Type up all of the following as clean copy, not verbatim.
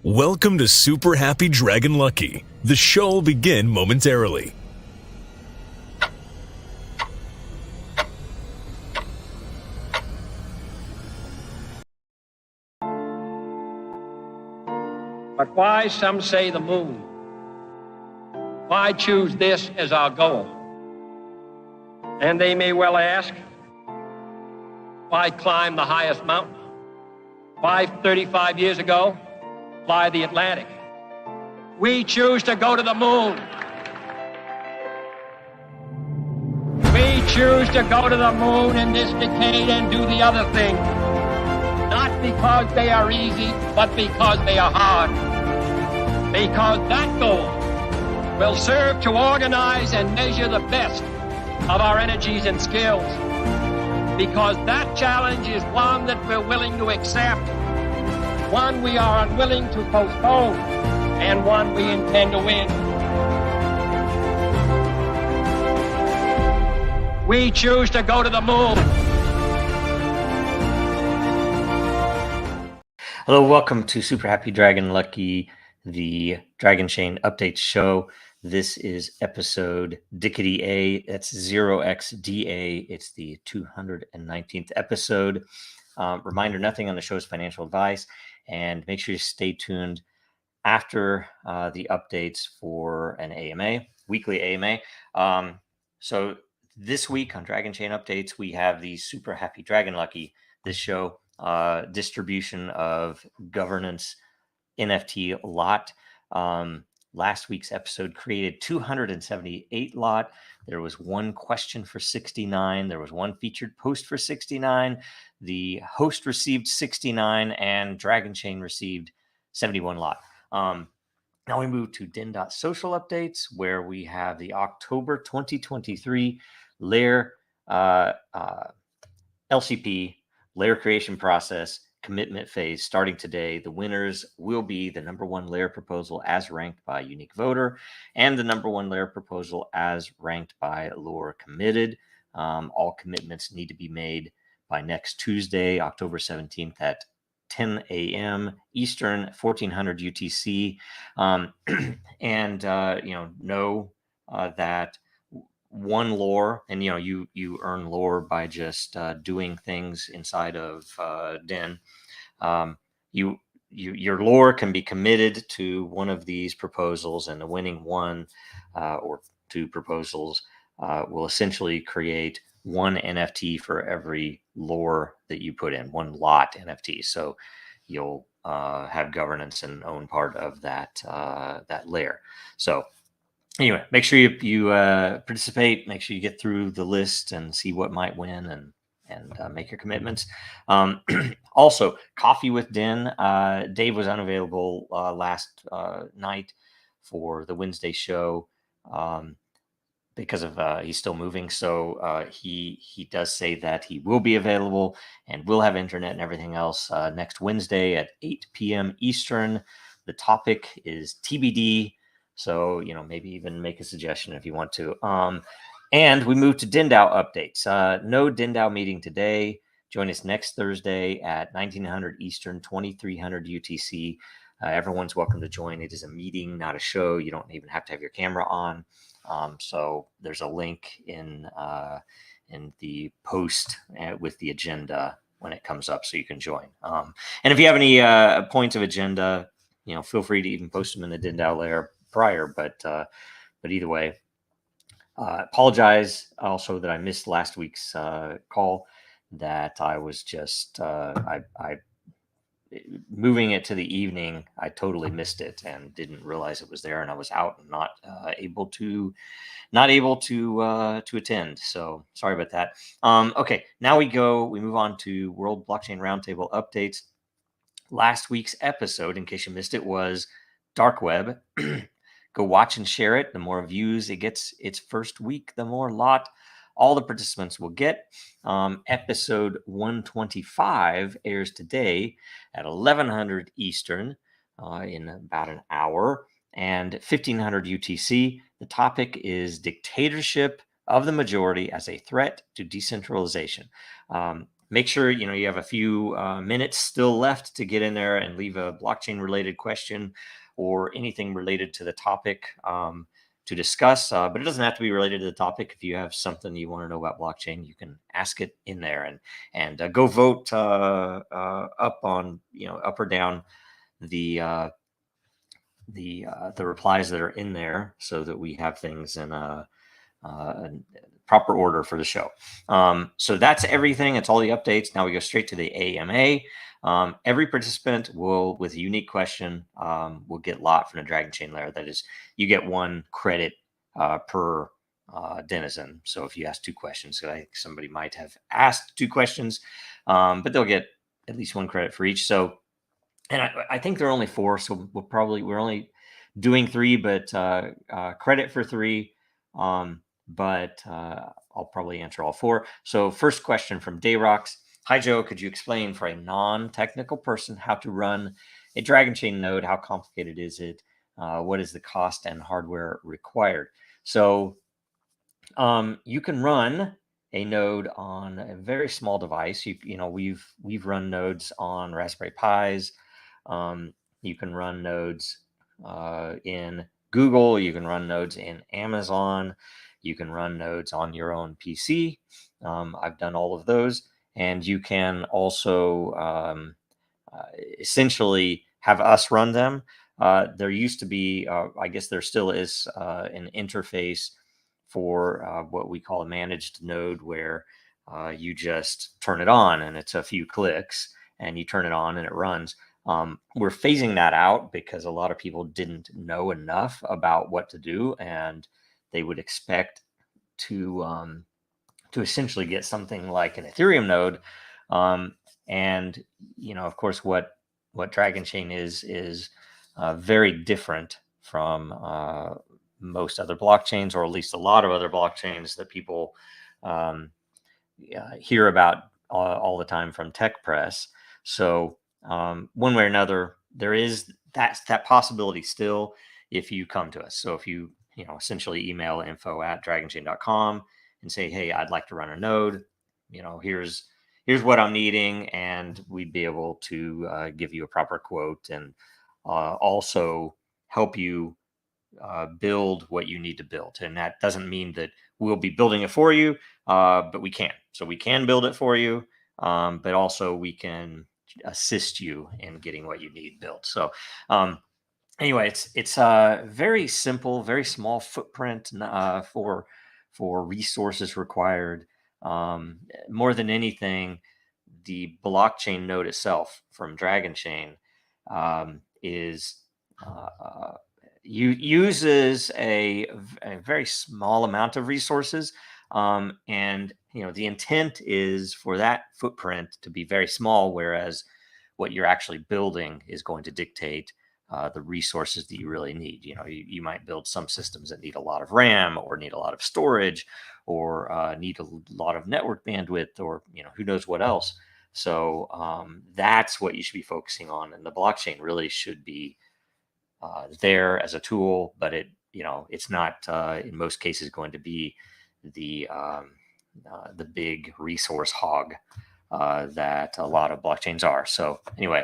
Welcome to Super Happy Dragon Lucky. The show will begin momentarily. But why, some say, the moon? Why choose this as our goal? And they may well ask, why climb the highest mountain? Why, 35 years ago, fly the Atlantic? We choose to go to the moon. We choose to go to the moon in this decade and do the other thing. Not because they are easy, but because they are hard. Because that goal will serve to organize and measure the best of our energies and skills. Because that challenge is one that we're willing to accept, one we are unwilling to postpone, and one we intend to win. We choose to go to the moon. Hello, welcome to Super Happy Dragon Lucky, the Dragonchain Updates show. This is episode Dickety A. That's 0xda. It's the 219th episode. Reminder, nothing on the show is financial advice. And make sure you stay tuned after the updates for an AMA, weekly AMA. So this week on Dragonchain Updates, we have the Super Happy Dragon Lucky, this show, distribution of governance NFT lot. Last week's episode created 278 lot. There was one question for 69. There was one featured post for 69. The host received 69 and Dragonchain received 71 lot. Now we move to Den.social updates, where we have the October 2023 Lair LCP Lair creation process commitment phase starting today. The winners will be the number one Lair proposal as ranked by unique voter and the number one Lair proposal as ranked by lore committed. All commitments need to be made by next Tuesday, October 17th at 10 a.m. Eastern, 1400 UTC. Know that one lore, and you earn lore by just doing things inside of Den. Your lore can be committed to one of these proposals, and the winning one or two proposals will essentially create one NFT for every lore that you put in, one lot NFT. So you'll have governance and own part of that layer. So anyway, make sure you participate. Make sure you get through the list and see what might win and make your commitments. Also, Coffee with Den. Dave was unavailable last night for the Wednesday show because of he's still moving. So he does say that he will be available and will have internet and everything else next Wednesday at 8 p.m. Eastern. The topic is TBD. So, maybe even make a suggestion if you want to. And we move to DENDAO updates. No DENDAO meeting today. Join us next Thursday at 1900 Eastern, 2300 UTC. Everyone's welcome to join. It is a meeting, not a show. You don't even have to have your camera on. So there's a link in the post with the agenda when it comes up, so you can join. And if you have any points of agenda, feel free to even post them in the DENDAO layer prior. But either way, apologize also that I missed last week's call. That I was just I moving it to the evening. I totally missed it and didn't realize it was there, and I was out and not able to attend. So sorry about that. Okay, now we move on to World Blockchain Roundtable updates. Last week's episode, in case you missed it, was Dark Web. Go watch and share it. The more views it gets its first week, the more lot all the participants will get. Episode 125 airs today at 1100 Eastern in about an hour and 1500 UTC. The topic is dictatorship of the majority as a threat to decentralization. make sure you have a few minutes still left to get in there and leave a blockchain related question or anything related to the topic to discuss. But it doesn't have to be related to the topic. If you have something you want to know about blockchain, you can ask it in there, and go vote up on up or down the replies that are in there, so that we have things in a proper order for the show. So that's everything. It's all the updates. Now we go straight to the AMA. Every participant with a unique question will get lot from the Dragonchain layer. That is, you get 1 credit per denizen. So if you ask 2 questions, I think somebody might have asked 2 questions, but they'll get at least 1 credit for each. So, and I think there are only 4, so we're only doing 3, but credit for 3. But I'll probably answer all 4. So first question from Dayrox. Hi, Joe. Could you explain for a non-technical person how to run a Dragonchain node? How complicated is it? What is the cost and hardware required? So you can run a node on a very small device. We've run nodes on Raspberry Pis. You can run nodes in Google. You can run nodes in Amazon. You can run nodes on your own PC. I've done all of those. And you can also essentially have us run them. There used to be, I guess there still is, an interface for what we call a managed node, where you just turn it on and it's a few clicks and you turn it on and it runs. We're phasing that out because a lot of people didn't know enough about what to do, and they would expect to essentially get something like an Ethereum node. And of course, what Dragonchain is very different from most other blockchains, or at least a lot of other blockchains that people hear about all the time from tech press. So one way or another, there is that possibility still if you come to us. So if you essentially email info@dragonchain.com and say, hey, I'd like to run a node, here's what I'm needing, and we'd be able to give you a proper quote, and also help you build what you need to build. And that doesn't mean that we'll be building it for you, but we can. So we can build it for you, but also we can assist you in getting what you need built. So anyway, it's a very simple, very small footprint for resources required. More than anything, the blockchain node itself from Dragonchain uses a very small amount of resources, and the intent is for that footprint to be very small, whereas what you're actually building is going to dictate the resources that you really need. You might build some systems that need a lot of RAM, or need a lot of storage, or need a lot of network bandwidth, or who knows what else. So that's what you should be focusing on, and the blockchain really should be there as a tool, but it's not in most cases going to be the big resource hog that a lot of blockchains are. So anyway,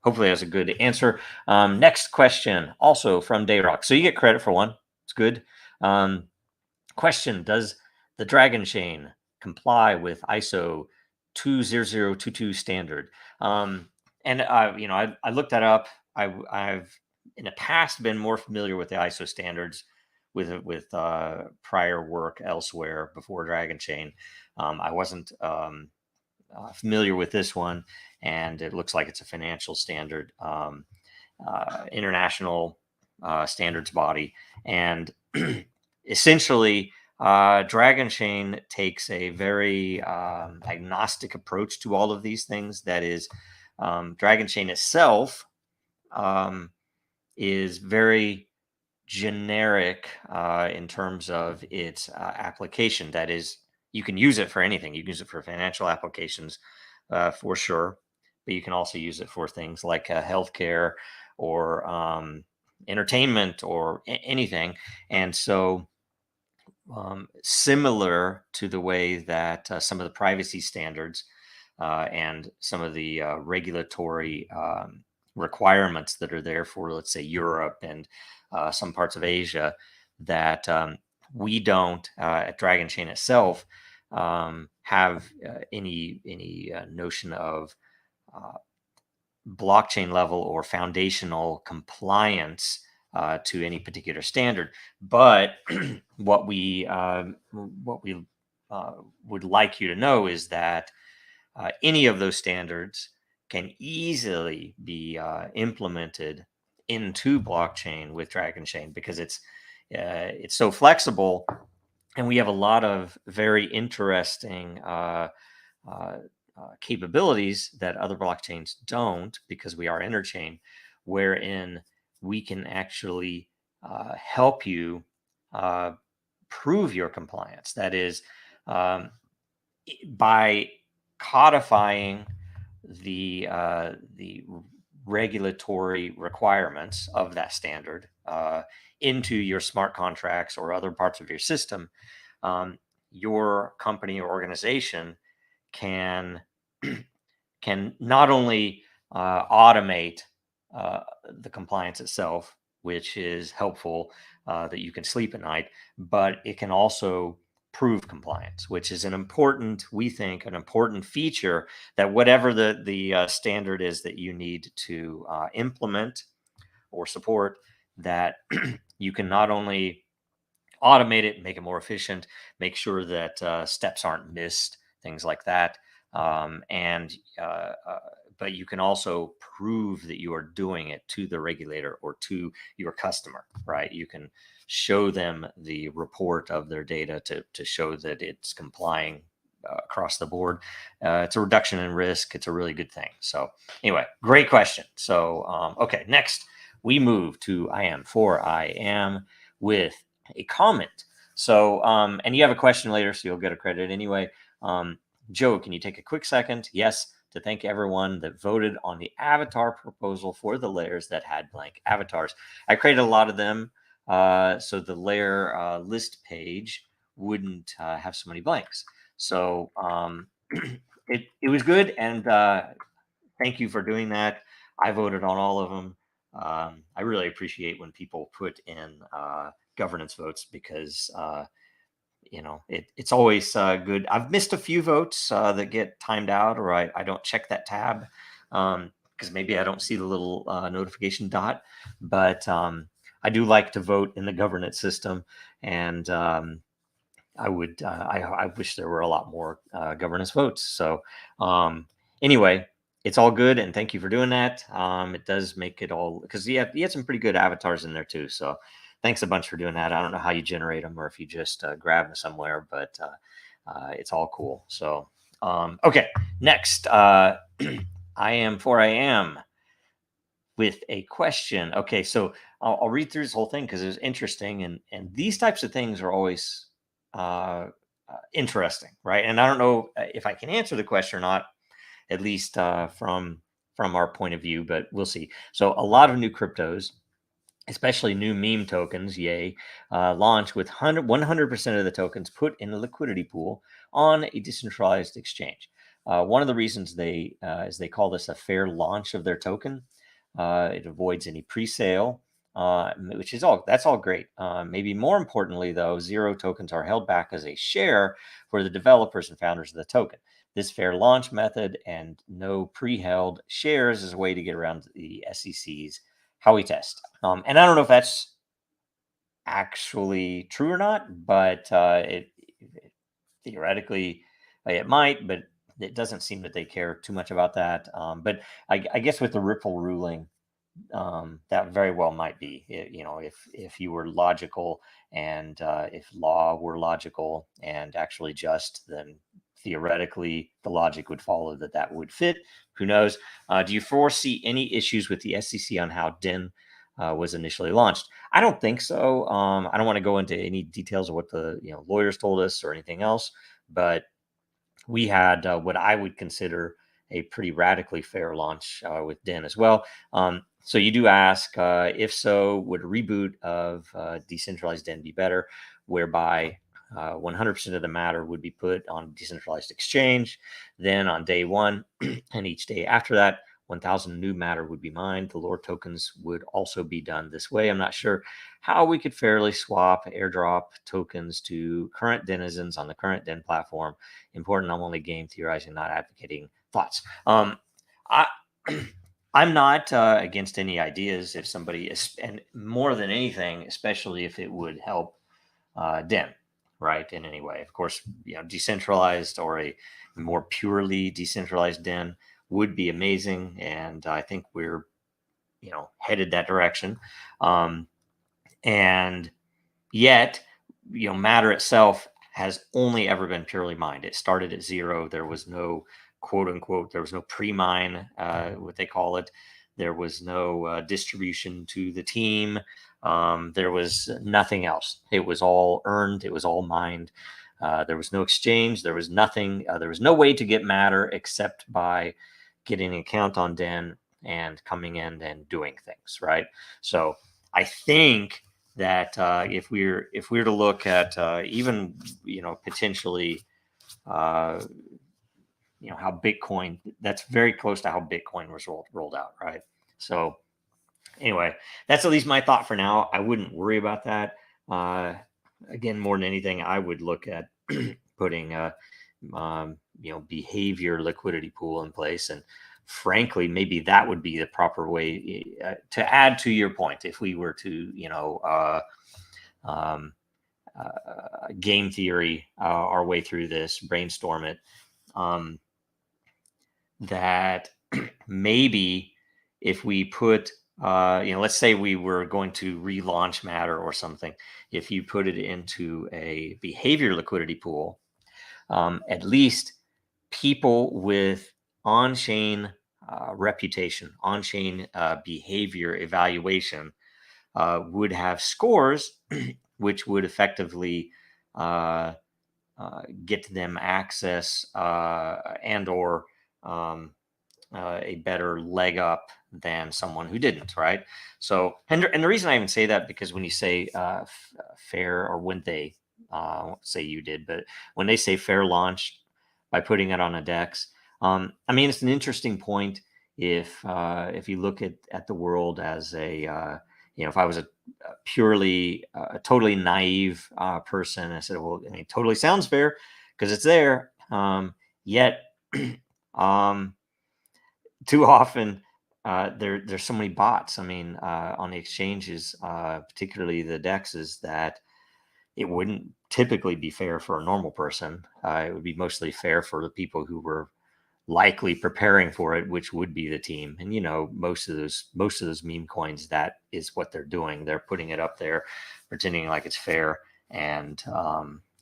hopefully that's a good answer. Next question, also from Dayrock. So you get credit for 1. It's good. Question: does the Dragonchain comply with ISO 20022 standard? And I looked that up. I've in the past been more familiar with the ISO standards with prior work elsewhere before Dragonchain. I wasn't familiar with this one, and it looks like it's a financial standard, international standards body. And essentially, Dragonchain takes a very agnostic approach to all of these things. That is, Dragonchain itself is very generic in terms of its application. That is, you can use it for anything. You can use it for financial applications for sure, but you can also use it for things like healthcare or entertainment or anything. And so similar to the way that some of the privacy standards and some of the regulatory requirements that are there for, let's say, Europe and some parts of Asia, that we don't at Dragonchain itself have any notion of blockchain level or foundational compliance to any particular standard. But what we would like you to know is that any of those standards can easily be implemented into blockchain with Dragonchain, because it's so flexible, and we have a lot of very interesting capabilities that other blockchains don't, because we are interchain, wherein we can actually help you prove your compliance. That is, by codifying the regulatory requirements of that standard into your smart contracts or other parts of your system, your company or organization can not only automate the compliance itself, which is helpful, that you can sleep at night, but it can also prove compliance, which is we think, an important feature, that whatever the standard is that you need to implement or support, that you can not only automate it, make it more efficient, make sure that steps aren't missed, things like that. But you can also prove that you are doing it to the regulator or to your customer, right? You can show them the report of their data to show that it's complying across the board. It's a reduction in risk. It's a really good thing. So anyway, great question. So, okay, next we move to I am with a comment. So, and you have a question later, so you'll get a credit anyway. Joe, can you take a quick second? Yes, to thank everyone that voted on the avatar proposal for the layers that had blank avatars. I created a lot of them, so the Lair List Page wouldn't have so many blanks. So it was good, and thank you for doing that. I voted on all of them. I really appreciate when people put in governance votes, because it's always good. I've missed a few votes that get timed out, or I don't check that tab because maybe I don't see the little notification dot. But I do like to vote in the governance system, and I wish there were a lot more governance votes. So anyway, it's all good, and thank you for doing that. It does make it all, because you had some pretty good avatars in there too. So thanks a bunch for doing that. I don't know how you generate them, or if you just grab them somewhere, but it's all cool. So okay, next I am with a question. Okay, so I'll read through this whole thing because it was interesting, and these types of things are always interesting, right? And I don't know if I can answer the question or not, at least from our point of view, but we'll see. So a lot of new cryptos, especially new meme tokens, launch with 100% of the tokens put in a liquidity pool on a decentralized exchange. One of the reasons is they call this a fair launch of their token. It avoids any pre-sale, which is that's all great. Maybe more importantly, though, zero tokens are held back as a share for the developers and founders of the token. This fair launch method and no pre-held shares is a way to get around the SEC's Howey test. And I don't know if that's actually true or not, but theoretically it might, but it doesn't seem that they care too much about that. But I guess with the Ripple ruling, that very well might be, if you were logical, and if law were logical and actually just, then theoretically the logic would follow that would fit. Who knows? Do you foresee any issues with the SEC on how Den was initially launched? I don't think so. I don't want to go into any details of what the lawyers told us or anything else, but we had what I would consider a pretty radically fair launch with Den as well. So you do ask, if so, would a reboot of decentralized Den be better, whereby 100% of the matter would be put on a decentralized exchange. Then on day 1 and each day after that, 1,000 new matter would be mined. The lore tokens would also be done this way. I'm not sure how we could fairly swap airdrop tokens to current denizens on the current Den platform. Important, I'm only game theorizing, not advocating thoughts. I, I'm not against any ideas if somebody is, and more than anything, especially if it would help Den, right, in any way. Of course, decentralized or a more purely decentralized Den would be amazing, and I think we're headed that direction. And yet, matter itself has only ever been purely mined. It started at 0. There was no quote unquote, there was no pre-mine, what they call it. There was no distribution to the team. There was nothing else. It was all earned. It was all mined. There was no exchange. There was nothing. There was no way to get matter except by getting an account on Den and coming in and doing things, right? So I think that if we're to look at even potentially how Bitcoin, that's very close to how Bitcoin was rolled out, right? So anyway, that's at least my thought for now. I wouldn't worry about that. Again, more than anything, I would look at putting behavior liquidity pool in place, and frankly, maybe that would be the proper way to add to your point. If we were to game theory our way through this, brainstorm it, that maybe if we put let's say we were going to relaunch matter or something, if you put it into a behavior liquidity pool, at least people with on-chain reputation, on-chain behavior evaluation would have scores which would effectively get them access and or a better leg up than someone who didn't, right? So, and the reason I even say that, because when you say fair, or when they say you did, but when they say fair launch by putting it on a DEX, I mean, it's an interesting point. If you look at the world as a, if I was a purely, totally naive person, I said, well, I mean, totally sounds fair because it's there. Yet, too often, there's so many bots. I mean, on the exchanges, particularly the DEXs, that it wouldn't typically be fair for a normal person. It would be mostly fair for the people who were likely preparing for it, which would be the team. And most of those meme coins, that is what they're doing. They're putting it up there, pretending like it's fair, and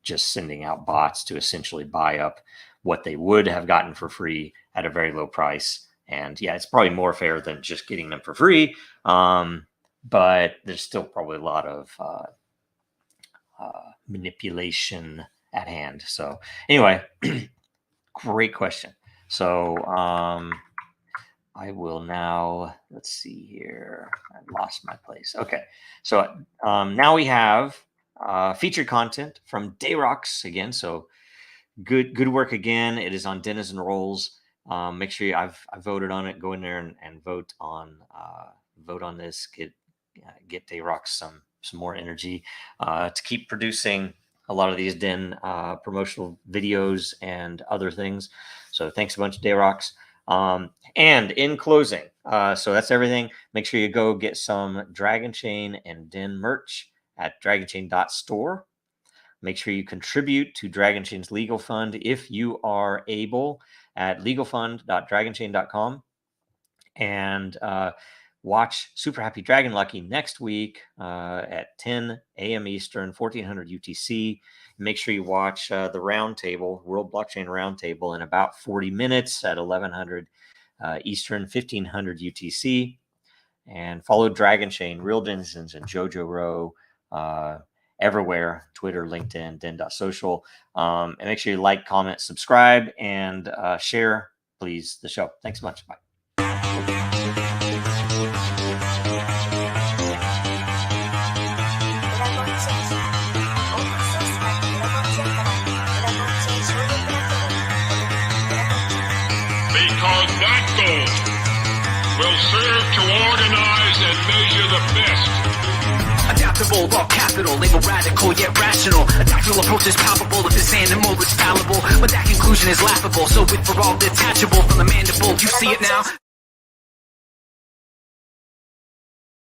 just sending out bots to essentially buy up what they would have gotten for free at a very low price. And yeah, it's probably more fair than just getting them for free. But there's still probably a lot of manipulation at hand. So anyway, great question. So I will now, let's see here. I lost my place. Okay. So now we have featured content from Dayrox again. So good work again. It is on Denizen Roles. Make sure I've voted on it. Go in there and vote on this. Get Dayrox some more energy to keep producing a lot of these Den promotional videos and other things. So thanks a bunch, Dayrox. And in closing, so that's everything. Make sure you go get some Dragonchain and Den merch at dragonchain.store. Make sure you contribute to Dragonchain's legal fund if you are able at legalfund.dragonchain.com. And watch Super Happy Dragon Lucky next week at 10 a.m. Eastern, 1400 UTC. Make sure you watch the roundtable, World Blockchain Roundtable, in about 40 minutes at 1100 Eastern, 1500 UTC. And follow Dragonchain, Real Denizens, and Jojo Row everywhere: Twitter, LinkedIn, Den.social. And make sure you like, comment, subscribe, and share, please, the show. Thanks so much. Bye. serve to organize and measure the best. Adaptable, raw capital, label radical yet rational. A tactical approach is palpable if this animal is fallible. But that conclusion is laughable, so with for all detachable from the mandible, you see it now?